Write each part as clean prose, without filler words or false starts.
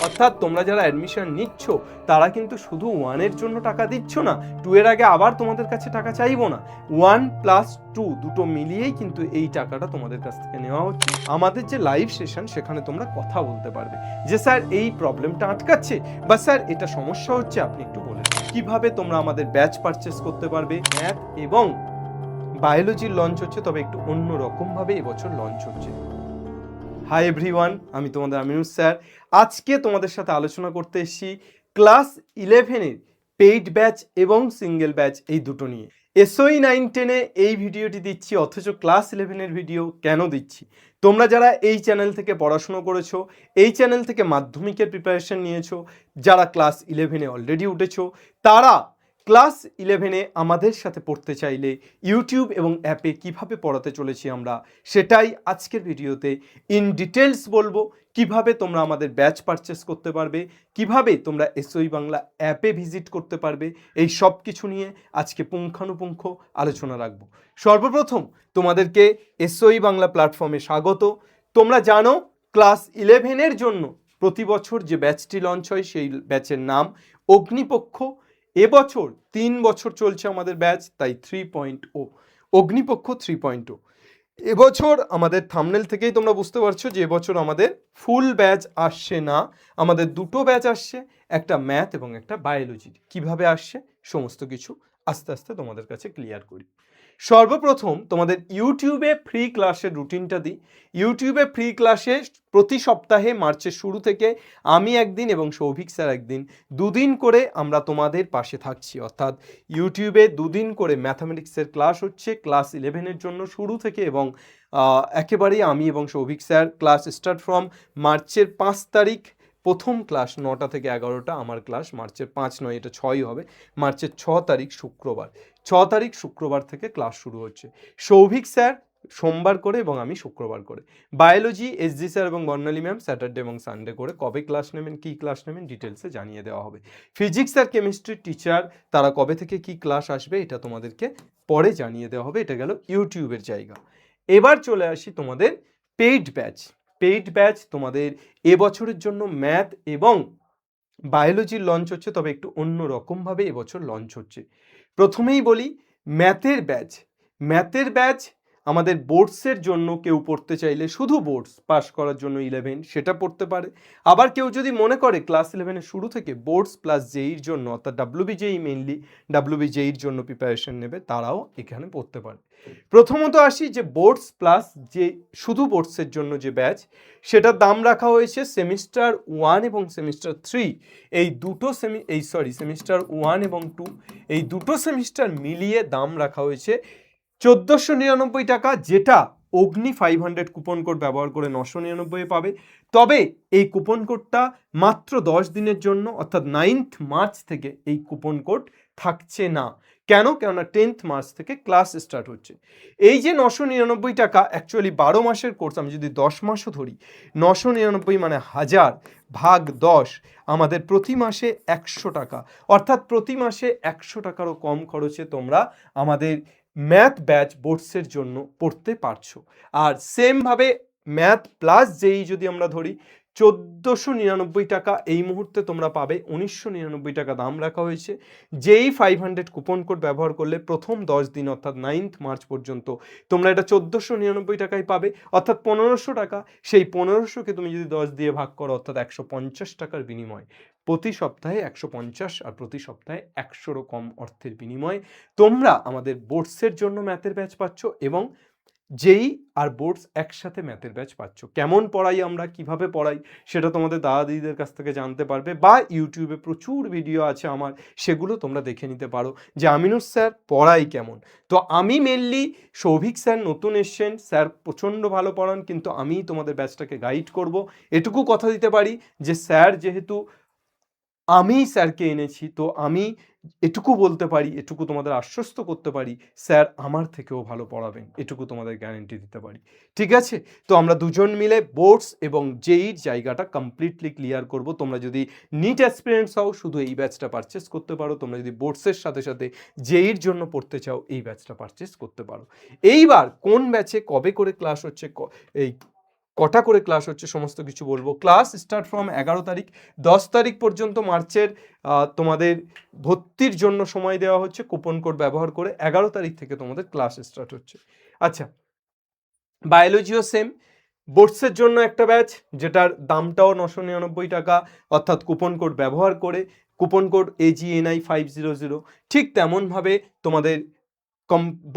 অর্থাৎ তোমরা যারা অ্যাডমিশন নিচ্ছ তারা কিন্তু শুধু 1 এর জন্য টাকা দিচ্ছ না, 2 এর আগে আবার তোমাদের কাছে টাকা চাইবো না, 1 + 2 দুটো মিলিয়েই কিন্তু এই টাকাটা তোমাদের কাছ থেকে নেওয়া হচ্ছে। আমাদের যে লাইভ সেশন সেখানে তোমরা কথা বলতে পারবে যে স্যার এই প্রবলেমটা আটকাচ্ছে বা স্যার এটা সমস্যা হচ্ছে, আপনি একটু বলেন। কিভাবে তোমরা আমাদের ব্যাচ পারচেস করতে পারবে, ম্যাথ এবং বায়োলজির লঞ্চ হচ্ছে, তবে একটু অন্য রকমভাবে এবছর লঞ্চ হচ্ছে। হাই এভরিওয়ান, আমি তোমাদের আমিনুস স্যার। আজকে তোমাদের সাথে আলোচনা করতে এসেছি ক্লাস 11-এর পেইড ব্যাচ এবং সিঙ্গেল ব্যাচ এই দুটো নিয়ে। SOE 9-10-এ এই ভিডিওটি দিচ্ছি, অথচ ক্লাস 11-এর ভিডিও কেন দিচ্ছি? তোমরা যারা এই চ্যানেল থেকে পড়াশুনো করেছো, এই চ্যানেল থেকে মাধ্যমিকের প্রিপারেশন নিয়েছো, যারা ক্লাস 11-এ অলরেডি উঠেছো, তারা ক্লাস 11-এ আমাদের সাথে পড়তে চাইলে ইউটিউব এবং অ্যাপে কিভাবে পড়াতে চলেছি আমরা, সেটাই আজকের ভিডিওতে ইন ডিটেলস বলবো। কিভাবে তোমরা আমাদের ব্যাচ পারচেস করতে পারবে, কিভাবে তোমরা SOE বাংলা অ্যাপে ভিজিট করতে পারবে, এই সব কিছু নিয়ে আজকে পুঙ্খানুপুঙ্খ আলোচনা রাখবো। সর্বপ্রথম তোমাদেরকে SOE বাংলা প্ল্যাটফর্মে স্বাগত। তোমরা জানো ক্লাস 11-এর জন্য প্রতি বছর যে ব্যাচটি লঞ্চ হয় সেই ব্যাচের নাম অগ্নিপক্ষ। এবছর 3 বছর চলছে আমাদের ব্যাচ, তাই 3.0 অগ্নিপক্ষ 3.0। এবছর আমাদের থাম্বনেল থেকেই তোমরা বুঝতে পারছো যে এবছর আমাদের ফুল ব্যাচ আসছে না, আমাদের দুটো ব্যাচ আসছে, একটা ম্যাথ এবং একটা বায়োলজির। কিভাবে আসছে সমস্ত কিছু আস্তে আস্তে তোমাদের কাছে ক্লিয়ার করি। সর্বপ্রথম তোমাদের ইউটিউবে ফ্রি ক্লাসের রুটিনটা দিই। ইউটিউবে ফ্রি ক্লাসে প্রতি সপ্তাহে মার্চের শুরু থেকে আমি একদিন এবং সৌভিক স্যার একদিন, দুদিন করে আমরা তোমাদের পাশে থাকছি। অর্থাৎ ইউটিউবে দুদিন করে ম্যাথামেটিক্সের ক্লাস হচ্ছে ক্লাস 11-এর জন্য শুরু থেকে, এবং একেবারেই আমি এবং Souvik sir class start from মার্চের 5 তারিখ প্রথম ক্লাস 9টা থেকে 11টা, আমার ক্লাস মার্চের 5 নয়, এটা 6ই হবে, মার্চের 6 তারিখ শুক্রবার, 6 তারিখ শুক্রবার থেকে ক্লাস শুরু হচ্ছে। সৌভিক স্যার সোমবার করে এবং আমি শুক্রবার করে। বায়োলজি SG স্যার এবং বর্ণালী ম্যাম স্যাটারডে এবং সানডে করে। কবে ক্লাস নেবেন, কী ক্লাস নেবেন ডিটেলসে জানিয়ে দেওয়া হবে। ফিজিক্স আর কেমিস্ট্রির টিচার তারা কবে থেকে কি ক্লাস আসবে এটা তোমাদেরকে পরে জানিয়ে দেওয়া হবে। এটা গেল ইউটিউবের জায়গা। এবার চলে আসি তোমাদের পেইড ব্যাচ। পেইড ব্যাচ তোমাদের এবছরের জন্য ম্যাথ এবং বায়োলজির লঞ্চ হচ্ছে, তবে একটু অন্য রকমভাবে এবছর লঞ্চ হচ্ছে। প্রথমেই বলি ম্যাথের ব্যাচ। ম্যাথের ব্যাচ আমাদের বোর্ডসের জন্য, কেউ পড়তে চাইলে শুধু বোর্ডস পাস করার জন্য 11 সেটা পড়তে পারে। আবার কেউ যদি মনে করে ক্লাস 11-এর শুরু থেকে বোর্ডস প্লাস জেইর জন্য, অর্থাৎ WBJEE মেইনলি WBJEEর জন্য প্রিপারেশন নেবে, তারাও এখানে পড়তে পারে। প্রথমত আসি যে বোর্ডস প্লাস যে শুধু বোর্ডসের জন্য যে ব্যাচ, সেটার দাম রাখা হয়েছে সেমিস্টার 1 এবং সেমিস্টার 3 এই দুটো সেমিস্টার 1 এবং 2 এই দুটো সেমিস্টার মিলিয়ে দাম রাখা হয়েছে 1499 টাকা, যেটা অগ্নি 500 কুপন কোড ব্যবহার করে 999 পাবে। তবে এই কুপন কোডটা মাত্র 10 দিনের জন্য, অর্থাৎ 9th মার্চ থেকে এই কুপন কোড থাকছে না। কেন? কেননা 10th মার্চ থেকে ক্লাস স্টার্ট হচ্ছে। এই যে 999 টাকা অ্যাকচুয়ালি 12 মাসের কোর্স, আমি যদি 10 মাসও ধরি, 999 মানে 1000 ভাগ 10, আমাদের প্রতি মাসে 100 টাকা, অর্থাৎ প্রতি মাসে 100 টাকারও কম খরচে তোমরা আমাদের ম্যাথ ব্যাচ বোর্ডসের জন্য পড়তে পারছো। আর সেমভাবে ম্যাথ প্লাস যেই যদি আমরা ধরি 1499 টাকা এই মুহূর্তে তোমরা পাবে, 1999 টাকা দাম রাখা হয়েছে। যেই 500 কুপন কোড ব্যবহার করলে প্রথম 10 দিন অর্থাৎ 9th মার্চ পর্যন্ত তোমরা এটা 1499 টাকায় পাবে, অর্থাৎ 1500 টাকা। সেই 1500কে তুমি যদি 10 দিয়ে ভাগ করো, অর্থাৎ 150 টাকার বিনিময় প্রতি সপ্তাহে 150 আর প্রতি সপ্তাহে 100 কম অর্থের বিনিময়ে তোমরা আমাদের বোর্ডসের জন্য ম্যাথের ব্যাচ পাচ্ছ এবং যেই আর বোর্ডস একসাথে ম্যাথের ব্যাচ পাচ্ছ। কেমন পড়াই আমরা, কিভাবে পড়াই, সেটা তোমাদের দাদা দিদিদের কাছ থেকে জানতে পারবে, বা ইউটিউবে প্রচুর ভিডিও আছে আমার, সেগুলো তোমরা দেখে নিতে পারো যে আমিনুস স্যার পড়াই কেমন। তো আমি মেনলি, সৌভিক স্যার নতুন এসছেন, স্যার প্রচণ্ড ভালো পড়ান, কিন্তু আমি তোমাদের ব্যাচটাকে গাইড করব। এটুকু কথা দিতে পারি যে স্যার যেহেতু আমি স্যারকে এনেছি, তো আমি এটুকু বলতে পারি, এটুকু তোমাদের আশ্বস্ত করতে পারি, স্যার আমার থেকেও ভালো পড়াবেন, এটুকু তোমাদের গ্যারেন্টি দিতে পারি। ঠিক আছে? তো আমরা দুজন মিলে বোর্ডস এবং জেইর জায়গাটা কমপ্লিটলি ক্লিয়ার করব। তোমরা যদি নিট অ্যাসপিরেন্টস হও, শুধু এই ব্যাচটা পারচেস করতে পারো। তোমরা যদি বোর্ডসের সাথে সাথে জেইর জন্য পড়তে চাও, এই ব্যাচটা পারচেস করতে পারো। এইবার কোন ব্যাচে কবে করে ক্লাস হচ্ছে, এই কটা করে ক্লাস হচ্ছে সমস্ত কিছু বলবো। ক্লাস স্টার্ট ফ্রম 11 তারিখ, 10 তারিখ পর্যন্ত মার্চের তোমাদের ভর্তির জন্য সময় দেওয়া হচ্ছে কুপন কোড ব্যবহার করে। 11 তারিখ থেকে তোমাদের ক্লাস স্টার্ট হচ্ছে। আচ্ছা, বায়োলজিও সেম, বোর্ডসের জন্য একটা ব্যাচ যেটার দামটাও 999 টাকা, অর্থাৎ কুপন কোড ব্যবহার করে, কুপন কোড AGNI 500। ঠিক তেমনভাবে তোমাদের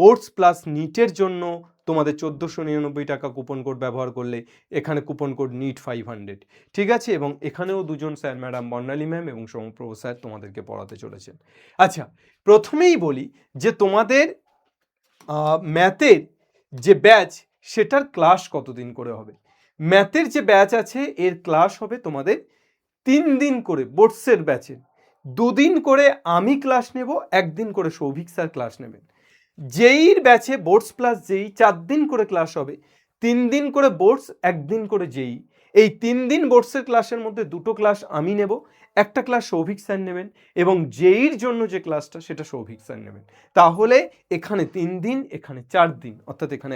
বোর্ডস প্লাস নিটের জন্য তোমাদের 1499 টাকা কুপন কোড ব্যবহার করলে এখানে কুপন কোড নিট 500, ঠিক আছে। এবং এখানেও দুজন স্যার ম্যাডাম, বর্ণালী ম্যাম এবং সৌমপ্রভ স্যার তোমাদেরকে পড়াতে চলেছেন। আচ্ছা, প্রথমেই বলি যে তোমাদের ম্যাথের যে ব্যাচ সেটার ক্লাস কতদিন করে হবে। ম্যাথের যে ব্যাচ আছে এর ক্লাস হবে তোমাদের 3 দিন করে। বোর্ডসের ব্যাচে 2 দিন করে আমি ক্লাস নেব, 1 দিন করে সৌভিক স্যার ক্লাস নেবেন। জেইর ব্যাচে বোর্ডস প্লাস জেই 4 দিন করে ক্লাস হবে, 3 দিন করে বোর্ডস, 1 দিন করে জেই। এই 3 দিন বোর্ডসের ক্লাসের মধ্যে 2টো ক্লাস আমি নেব, একটা ক্লাস সৌভিক স্যার নেবেন, এবং জেইর জন্য যে ক্লাসটা সেটা সৌভিক স্যার নেবেন। তাহলে এখানে 3 দিন, এখানে 4 দিন, অর্থাৎ এখানে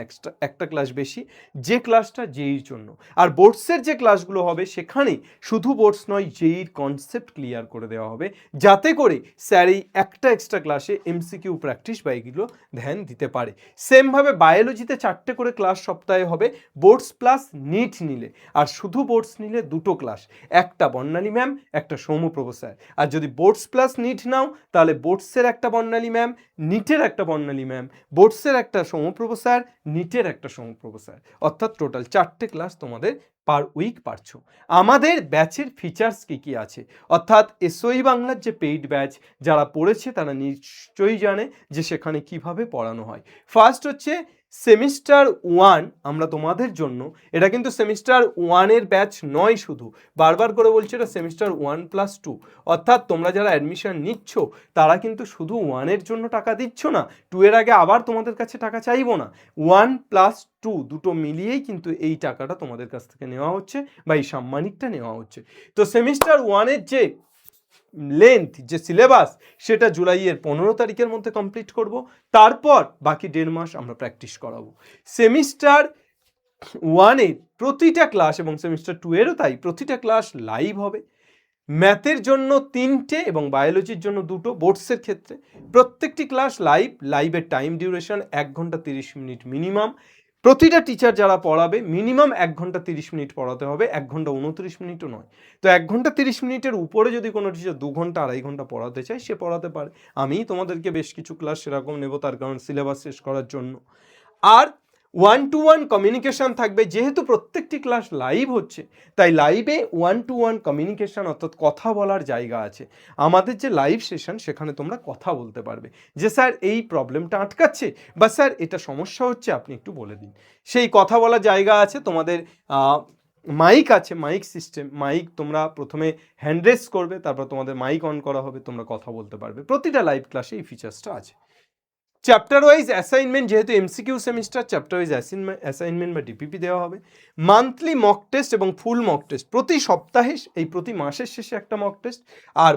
একটা ক্লাস বেশি, যে ক্লাসটা জেইর জন্য। আর বোর্ডসের যে ক্লাসগুলো হবে সেখানে শুধু বোর্ডস নয়, জেইর কনসেপ্ট ক্লিয়ার করে দেওয়া হবে, যাতে করে স্যার এই একটা এক্সট্রা ক্লাসে এমসিকিউ প্র্যাকটিস বা এগুলো ধ্যান দিতে পারে। সেমভাবে বায়োলজিতে 4টে করে ক্লাস সপ্তাহে হবে বোর্ডস প্লাস নিট নিলে, আর শুধু বোর্ডস নিলে 2টো ক্লাস, একটা বর্ণালী ম্যাম, একটা সৌমপ্রভ স্যার। আর যদি বোর্ডস প্লাস নিট নাও তাহলে বোর্ডসের একটা বর্ণালী ম্যাম, নিটের একটা বর্ণালী ম্যাম, বোর্ডসের একটা সৌমপ্রভ স্যার, নিটের একটা সৌমপ্রভ স্যার, অর্থাৎ টোটাল 4টে ক্লাস তোমাদের পার উইক পাচ্ছ। আমাদের ব্যাচের ফিচার্স কি কি আছে, অর্থাৎ এসওই বাংলার যে পেইড ব্যাচ, যারা পড়েছে তারা নিশ্চয়ই জানে যে সেখানে কিভাবে পড়ানো হয়। ফার্স্ট হচ্ছে সেমিস্টার 1 আমরা তোমাদের জন্য, এটা কিন্তু সেমিস্টার 1-এর ব্যাচ নয়, শুধু বারবার করে বলছি এটা সেমিস্টার 1+2, অর্থাৎ তোমরা যারা অ্যাডমিশন নিচ্ছ তারা কিন্তু শুধু 1-এর জন্য টাকা দিচ্ছ না, 2-এর আগে আবার তোমাদের কাছে টাকা চাইবো না। 1+2 দুটো মিলিয়েই কিন্তু এই টাকাটা তোমাদের কাছ থেকে নেওয়া হচ্ছে বা এই সাম্মানিকটা নেওয়া হচ্ছে। তো সেমিস্টার 1-এর যে লেন্থ, যে সিলেবাস, সেটা জুলাইয়ের 15 তারিখের মধ্যে কমপ্লিট করব, তারপর বাকি 1.5 মাস আমরা প্র্যাকটিস করাবো। সেমিস্টার 1-এর প্রতিটা ক্লাস এবং সেমিস্টার 2-এরও তাই, প্রতিটা ক্লাস লাইভ হবে। ম্যাথের জন্য 3টে এবং বায়োলজির জন্য 2টো, বোর্ডসের ক্ষেত্রে প্রত্যেকটি ক্লাস লাইভ। লাইভের টাইম ডিউরেশন 1 ঘন্টা 30 মিনিট মিনিমাম। প্রতিটা টিচার যারা পড়াবে মিনিমাম 1 ঘন্টা 30 মিনিট পড়াতে হবে, 1 ঘন্টা 29 মিনিটও নয়। তো 1 ঘন্টা 30 মিনিটের উপরে যদি কোনো টিচার 2 ঘন্টা 2.5 ঘন্টা পড়াতে চায় সে পড়াতে পারে। আমি তোমাদেরকে বেশ কিছু ক্লাস সেরকম নেব, তার কারণ সিলেবাস শেষ করার জন্য। আর 1-to-1 কমিউনিকেশন থাকবে, যেহেতু প্রত্যেকটি ক্লাস লাইভ হচ্ছে তাই লাইভে 1-to-1 কমিউনিকেশন, অর্থাৎ কথা বলার জায়গা আছে। আমাদের যে লাইভ সেশন সেখানে তোমরা কথা বলতে পারবে যে স্যার এই প্রবলেমটা আটকাচ্ছে, বা স্যার এটা সমস্যা হচ্ছে আপনি একটু বলে দিন। সেই কথা বলার জায়গা আছে, তোমাদের মাইক আছে, মাইক সিস্টেম, মাইক তোমরা প্রথমে হ্যান্ড রেজ করবে, তারপর তোমাদের মাইক অন করা হবে, তোমরা কথা বলতে পারবে। প্রতিটা লাইভ ক্লাসে এই ফিচার্সটা আছে। চ্যাপ্টার ওয়াইজ অ্যাসাইনমেন্ট, যেহেতু MCQ semester, chapter wise assignment বা ডিপিপি দেওয়া হবে। মান্থলি মক টেস্ট এবং ফুল মক টেস্ট প্রতি সপ্তাহে, এই প্রতি মাসের শেষে একটা মক টেস্ট, আর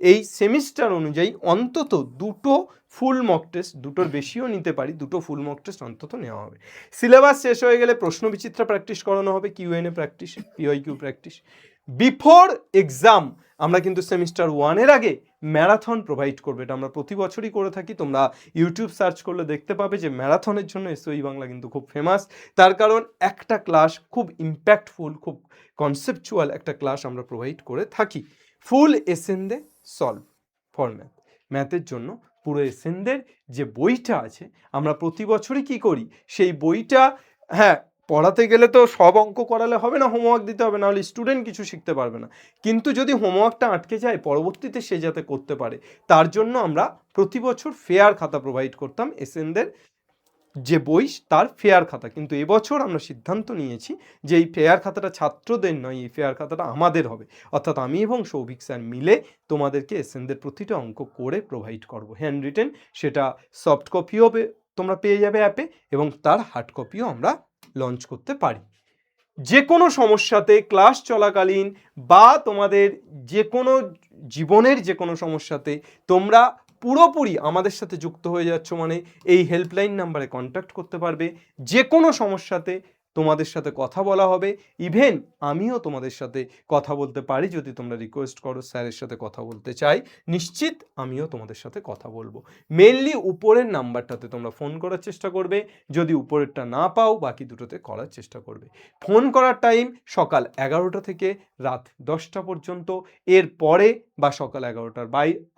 এই সেমিস্টার অনুযায়ী অন্তত 2টো ফুল মক টেস্ট, 2টোর বেশিও নিতে পারি, 2টো ফুল মক টেস্ট অন্তত নেওয়া হবে। সিলেবাস শেষ হয়ে গেলে প্রশ্ন বিচিত্রা প্র্যাকটিস করানো হবে, QnA practice, PYQ practice. Before exam আমরা কিন্তু সেমিস্টার 1-এর আগে ম্যারাথন প্রোভাইড করবে, এটা আমরা প্রতি বছরই করে থাকি। তোমরা ইউটিউব সার্চ করলে দেখতে পাবে যে ম্যারাথনের জন্য এসওই বাংলা কিন্তু খুব ফেমাস, তার কারণ একটা ক্লাস খুব ইম্প্যাক্টফুল, খুব কনসেপচুয়াল একটা ক্লাস আমরা প্রোভাইড করে থাকি। ফুল এসেন্ডে সলভ ফর ম্যাথ, ম্যাথের জন্য পুরো এসেন্ডের যে বইটা আছে, আমরা প্রতি বছরই কি করি সেই বইটা, হ্যাঁ পড়াতে গেলে তো সব অঙ্ক করালে হবে না, হোমওয়ার্ক দিতে হবে, নাহলে স্টুডেন্ট কিছু শিখতে পারবে না। কিন্তু যদি হোমওয়ার্কটা আটকে যায় পরবর্তীতে সে যাতে করতে পারে, তার জন্য আমরা প্রতি বছর ফেয়ার খাতা প্রোভাইড করতাম, এসএনদের যে বই তার ফেয়ার খাতা। কিন্তু এবছর আমরা সিদ্ধান্ত নিয়েছি যে এই ফেয়ার খাতাটা ছাত্রদের নয়, এই ফেয়ার খাতাটা আমাদের হবে, অর্থাৎ আমি এবং সৌভিক স্যার মিলে তোমাদেরকে এসএনদের প্রতিটা অঙ্ক করে প্রোভাইড করব, হ্যান্ড রিটেন। সেটা সফট কপিও তোমরা পেয়ে যাবে অ্যাপে, এবং তার হার্ড কপিও আমরা লঞ্চ করতে পারি। যে কোনো সমস্যাতে ক্লাস চলাকালীন বা তোমাদের যে কোনো জীবনের যে কোনো সমস্যাতে তোমরা পুরোপুরি আমাদের সাথে যুক্ত হয়ে যাচ্ছ, মানে এই হেল্পলাইন নাম্বারে কন্ট্যাক্ট করতে পারবে। যে কোনো সমস্যাতে তোমাদের সাথে কথা বলা হবে। ইভেন আমিও তোমাদের সাথে কথা বলতে পারি, যদি তোমরা রিকোয়েস্ট করো স্যারের সাথে কথা বলতে চাই, নিশ্চিত আমিও তোমাদের সাথে কথা বলবো। মেনলি উপরের নাম্বারটাতে তোমরা ফোন করার চেষ্টা করবে, যদি উপরেরটা না পাও বাকি দুটোতে করার চেষ্টা করবে। ফোন করার টাইম সকাল 11টা থেকে রাত 10টা পর্যন্ত, এর পরে বা সকাল 11টার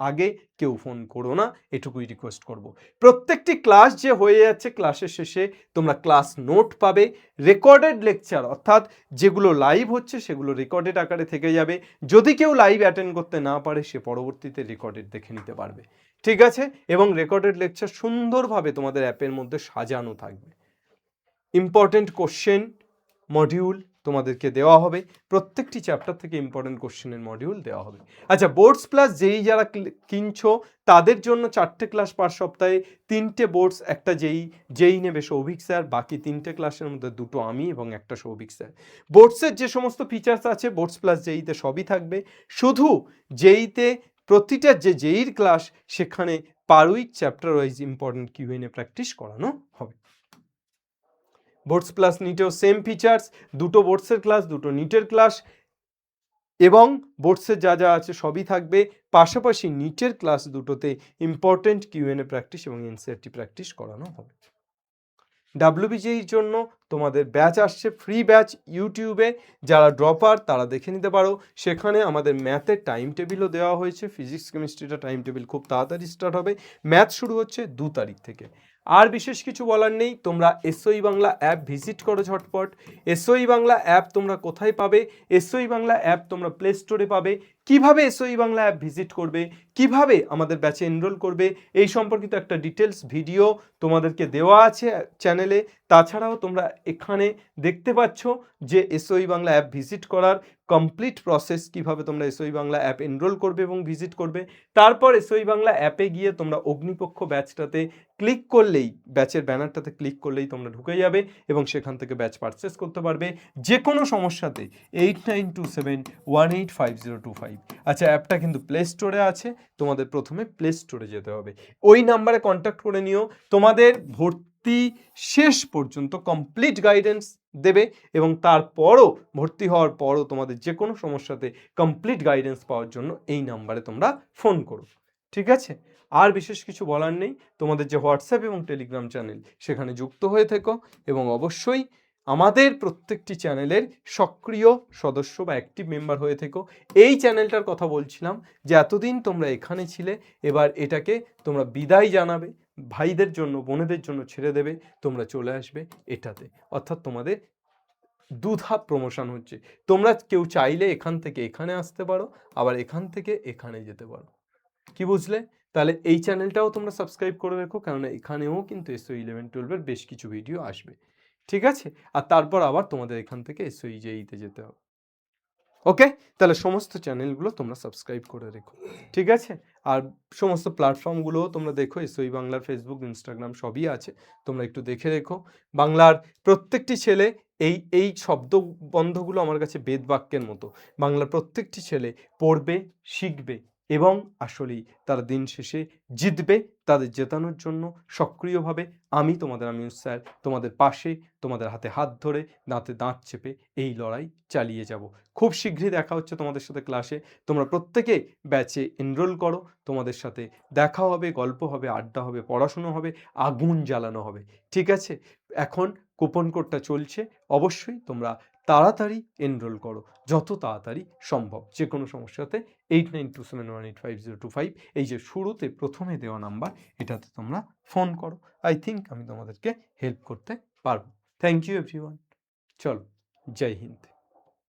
আগে কেউ ফোন করো না, এটুকুই রিকোয়েস্ট করব। প্রত্যেকটি ক্লাস যে হয়ে যাচ্ছে, ক্লাসের শেষে তোমরা ক্লাস নোট পাবে, রেকর্ডেড লেকচার অর্থাৎ যেগুলো লাইভ হচ্ছে সেগুলো রেকর্ডেড আকারে থেকে যাবে। যদি কেউ লাইভ অ্যাটেন্ড করতে না পারে সে পরবর্তীতে রেকর্ডেড দেখে নিতে পারবে, ঠিক আছে? এবং রেকর্ডেড লেকচার সুন্দরভাবে তোমাদের অ্যাপের মধ্যে সাজানো থাকবে। ইম্পর্টেন্ট কোশ্চেন মডিউল তোমাদেরকে দেওয়া হবে, প্রত্যেকটি চ্যাপ্টার থেকে ইম্পর্টেন্ট কোশ্চেনের মডিউল দেওয়া হবে। আচ্ছা, বোর্ডস প্লাস যেই যারা কিনছো তাদের জন্য 4টে ক্লাস পার সপ্তাহে, 3টে বোর্ডস, একটা যেই নেবে সৌভিক স্যার, বাকি 3টে ক্লাসের মধ্যে 2টো আমি এবং একটা সৌভিক স্যার। বোর্ডসের যে সমস্ত ফিচার্স আছে বোর্ডস প্লাস যেইতে সবই থাকবে, শুধু যেইতে প্রতিটা যেইর ক্লাস সেখানে per week chapter wise important QnA practice করানো হবে। বোর্ডস প্লাস নিটেও সেম ফিচার্স, 2টো বোর্ডসের ক্লাস, 2টো নিটের ক্লাস, এবং বোর্ডসের যা যা আছে সবই থাকবে। পাশাপাশি নিটের ক্লাস দুটোতে ইম্পর্টেন্ট কিউএনএ প্র্যাকটিস এবং এনসিইআরটি প্র্যাকটিস করানো হবে। ডাব্লিউবিজেইর জন্য তোমাদের ব্যাচ আসছে, ফ্রি ব্যাচ ইউটিউবে, যারা ড্রপার তারা দেখে নিতে পারো। সেখানে আমাদের ম্যাথের টাইম টেবিলও দেওয়া হয়েছে, ফিজিক্স কেমিস্ট্রিটা টাইম টেবিল খুব তাড়াতাড়ি স্টার্ট হবে, ম্যাথ শুরু হচ্ছে 2 তারিখ থেকে। আর বিশেষ কিছু বলার নেই, তোমরা এসওই বাংলা অ্যাপ ভিজিট করো ঝটপট। এসওই বাংলা অ্যাপ তোমরা কোথায় পাবে? এসওই বাংলা অ্যাপ তোমরা প্লে স্টোরে পাবে। কিভাবে এসওই বাংলা অ্যাপ ভিজিট করবে, কিভাবে আমাদের ব্যাচে এনরোল করবে, এই সম্পর্কিত একটা ডিটেলস ভিডিও তোমাদেরকে দেওয়া আছে চ্যানেলে। তাছাড়াও তোমরা এখানে দেখতে পাচ্ছ যে এসওই বাংলা অ্যাপ ভিজিট করার কমপ্লিট প্রসেস, কিভাবে তোমরা এসওই বাংলা অ্যাপ এনরোল করবে এবং ভিজিট করবে। তারপর এসওই বাংলা অ্যাপে গিয়ে তোমরা অগ্নিপক্ষ ব্যাচটাতে ক্লিক করলেই, ব্যাচের ব্যানারটাতে ক্লিক করলেই তোমরা ঢুকে যাবে এবং সেখান থেকে ব্যাচ পারচেস করতে পারবে যে কোনো সমস্যাতে। 8927185025। আচ্ছা, অ্যাপটা কিন্তু প্লে স্টোরে আছে, তোমাদের প্রথমে প্লে স্টোরে যেতে হবে, ওই নাম্বারে কন্ট্যাক্ট করে নিও। তোমাদের ভর্তি শেষ পর্যন্ত কমপ্লিট গাইডেন্স দেবে এবং তারপরও ভর্তি হওয়ার পরও তোমাদের যে কোনো সমস্যাতে কমপ্লিট গাইডেন্স পাওয়ার জন্য এই নাম্বারে তোমরা ফোন করো, ঠিক আছে? আর বিশেষ কিছু বলার নেই। তোমাদের যে হোয়াটসঅ্যাপ এবং টেলিগ্রাম চ্যানেল সেখানে যুক্ত হয়ে থেকো এবং অবশ্যই আমাদের প্রত্যেকটি চ্যানেলের সক্রিয় সদস্য বা অ্যাক্টিভ মেম্বার হয়ে থেকো। এই চ্যানেলটার কথা বলছিলাম যে এতদিন তোমরা এখানে ছিলে, এবার এটাকে তোমরা বিদায় জানাবে, ভাইদের জন্য বোনেদের জন্য ছেড়ে দেবে, তোমরা চলে আসবে এটাতে। অর্থাৎ তোমাদের 2 ধাপ প্রমোশন হচ্ছে। তোমরা কেউ চাইলে এখান থেকে এখানে আসতে পারো, আবার এখান থেকে এখানে যেতে পারো। কি বুঝলে? তাহলে এই চ্যানেলটাও তোমরা সাবস্ক্রাইব করে রেখো, কেননা এখানেও কিন্তু এসওই 11-12 বেশ কিছু ভিডিও আসবে, ঠিক আছে? আর তারপর আবার তোমাদের এখান থেকে এসওই জেইতে যেতে হবে। ওকে, তাহলে সমস্ত চ্যানেলগুলো তোমরা সাবস্ক্রাইব করে রেখো, ঠিক আছে? আর সমস্ত প্ল্যাটফর্মগুলোও তোমরা দেখো, এসওই বাংলার ফেসবুক, ইনস্টাগ্রাম সবই আছে, তোমরা একটু দেখে রেখো। বাংলার প্রত্যেকটি ছেলে, এই শব্দবন্ধগুলো আমার কাছে বেদ বাক্যের মতো। বাংলার প্রত্যেকটি ছেলে পড়বে, শিখবে এবং আসলেই তারা দিন শেষে জিতবে। তাদের জেতানোর জন্য সক্রিয়ভাবে আমি তোমাদের আমিনুস স্যার তোমাদের পাশে, তোমাদের হাতে হাত ধরে, দাঁতে দাঁত চেপে এই লড়াই চালিয়ে যাব। খুব শীঘ্রই দেখা হচ্ছে তোমাদের সাথে ক্লাসে। তোমরা প্রত্যেকে ব্যাচে এনরোল করো, তোমাদের সাথে দেখা হবে, গল্প হবে, আড্ডা হবে, পড়াশুনো হবে, আগুন জ্বালানো হবে, ঠিক আছে? এখন কুপন কোডটা চলছে, অবশ্যই তোমরা তাড়াতাড়ি এনরোল করো, যত তাড়াতাড়ি সম্ভব। যে কোনো সমস্যাতে 8927185025 এই যে শুরুতে প্রথমে দেওয়া নাম্বার, এটাতে তোমরা ফোন করো। আই থিঙ্ক আমি তোমাদেরকে হেল্প করতে পারবো। Thank you everyone. চলো, জয় হিন্দ।